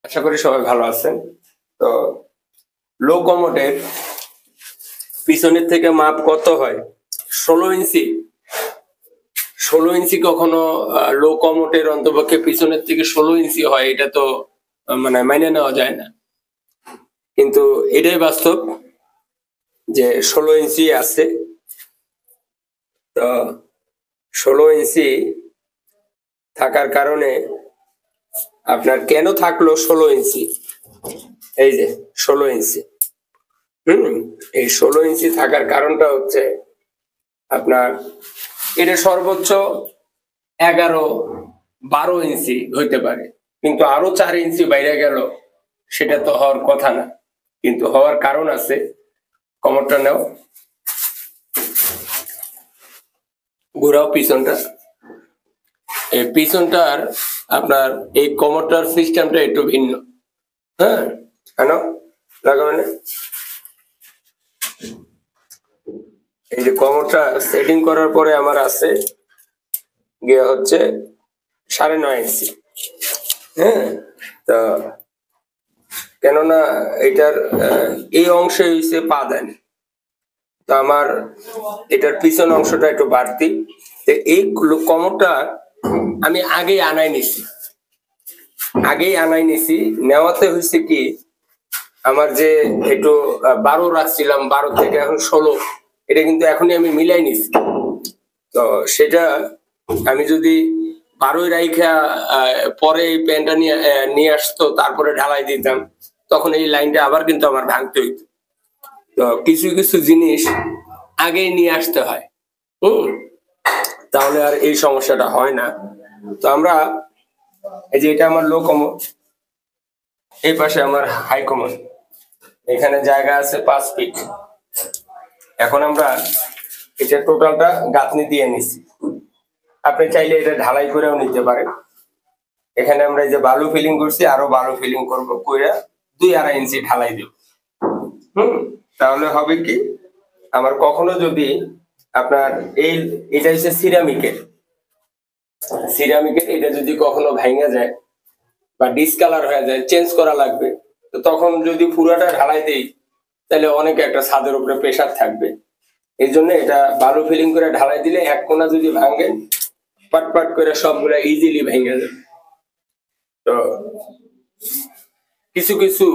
আশা করি সবাই ভালো আছেন। তো লো কমোডের পিছনের থেকে মাপ কত হয়? 16 ইঞ্চি। 16 ইঞ্চি কখনো লো কমোডের অন্তপক্ষে পিছনের থেকে 16 ইঞ্চি হয়, এটা তো মানে মাইনে নেওয়া যায় না। কিন্তু এটাই বাস্তব যে 16 ইঞ্চি আছে। তো 16 ইঞ্চি থাকার কারণে আপনার কেন থাকলো 16 ইঞ্চি? এই যে 16 ইঞ্চি, এই 16 ইঞ্চি থাকার কারণটা হচ্ছে আপনার এটা সর্বোচ্চ 11-12 ইঞ্চি হইতে পারে, কিন্তু আরো 4 ইঞ্চি বাইরে গেল সেটা তো হওয়ার কথা না, কিন্তু হওয়ার কারণ আছে। কমরটা নাও, ঘুরাও পিছনটা। এই পিছনটার আপনার এই কমরটার সিস্টেমটা একটু ভিন্ন। হ্যাঁ, কেন লাগাবে না? এই যে কমরটা সেটিং করার পরে আমার আছে গিয়ে হচ্ছে 9.5 ইঞ্চি। হ্যাঁ, তা কেননা এটার এই অংশে হইছে পা দেন, তো আমার এটার পিছন অংশটা একটু বাড়তি। এই কমরটা আমি আগেই আনাই নিছি। নেওয়াতে হয়েছে কি, আমার যে একটু 12 রাখছিলাম, 12 থেকে এখন 16, এটা কিন্তু এখনই আমি মিলাই নিছি। তো সেটা আমি যদি 12 রাইখা পরে এই প্যান্টটা নিয়ে আসতো, তারপরে ঢালাই দিতাম, তখন এই লাইনটা আবার কিন্তু আমার ভাঙতে হইতো। তো কিছু কিছু জিনিস আগেই নিয়ে আসতে হয়, তাহলে আর এই সমস্যাটা হয় না। তো আমরা এই যে এটা আমার লো কমর, এই পাশে আমার হাই কমর, এখানে জায়গা আছে 5 ফিট। এখন আমরা এটা টোটালটা গাঁথনি দিয়ে নিছি। আপনি চাইলে এটা ঢালাই করেও নিতে পারেন। এখানে আমরা এই যে বালু ফিলিং করছি, আরো বালু ফিলিং করবো, কইরা 2-2.5 ইঞ্চি ঢালাই দেব। তাহলে হবে কি, আমার কখনো যদি আপনার এটা হচ্ছে সিরামিকের, এটা যদি কখনো ভাঙা যায় বা ডিসকালার হয়ে যায়, চেঞ্জ করা লাগবে, তো তখন যদি পুরাটা ঢালাই দেই তাহলে অনেক একটা ছাদের উপরে প্রেসার থাকবে। এই জন্য এটা বালু ফিলিং করে ঢালাই দিলে এক কোণা যদি ভাঙেন, পাট করে সবগুলা ইজিলি ভেঙে যাবে। তো কিছু কিছু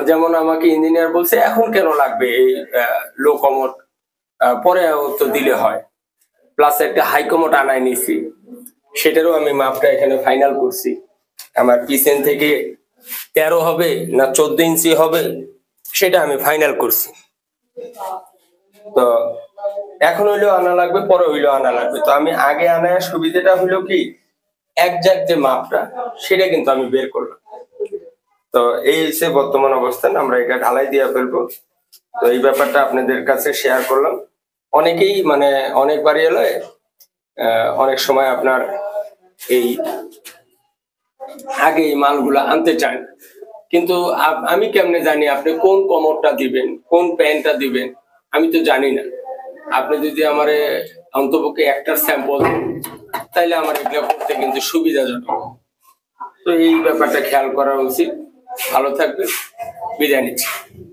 যেমন আমাকে ইঞ্জিনিয়ার বলছে এখন কেন লাগবে এই লো কমোড, পরে তো দিলে হয়। প্লাস একটা হাই কমোড আনাই নিছি, সেটারও আমি মাপটা এখানে ফাইনাল করছি। আমার পিছন থেকে 13 হবে না 14 ইঞ্চি হবে সেটা আমি ফাইনাল করছি। তো এখন হইলেও আনা লাগবে, পরে হইলেও আনা লাগবে। তো আমি আগে আনার সুবিধাটা হইলো কি, একজ্যাক্ট যে মাপটা সেটা কিন্তু আমি বের করলাম। তো এই হচ্ছে বর্তমান অবস্থান, আমরা এটা ঢালাই দিয়ে ফেলবো। তো এই ব্যাপারটা আপনাদের কাছে শেয়ার করলাম। অনেকেই মানে অনেকবারই এলো, অনেক সময় আপনার এই আগে এই মালগুলা আনতে চান, কিন্তু আমি কেমনে জানি আপনি কোন কমরটা দিবেন, কোন প্যান্টটা দিবেন? আমি তো জানি না। আপনি যদি আমারে অন্তপক্ষে একটা স্যাম্পল দেন, তাইলে আমার এগুলো করতে কিন্তু সুবিধাজনক। তো এই ব্যাপারটা খেয়াল করা উচিত। ভালো থাকবে, বিদায় নিচ্ছি।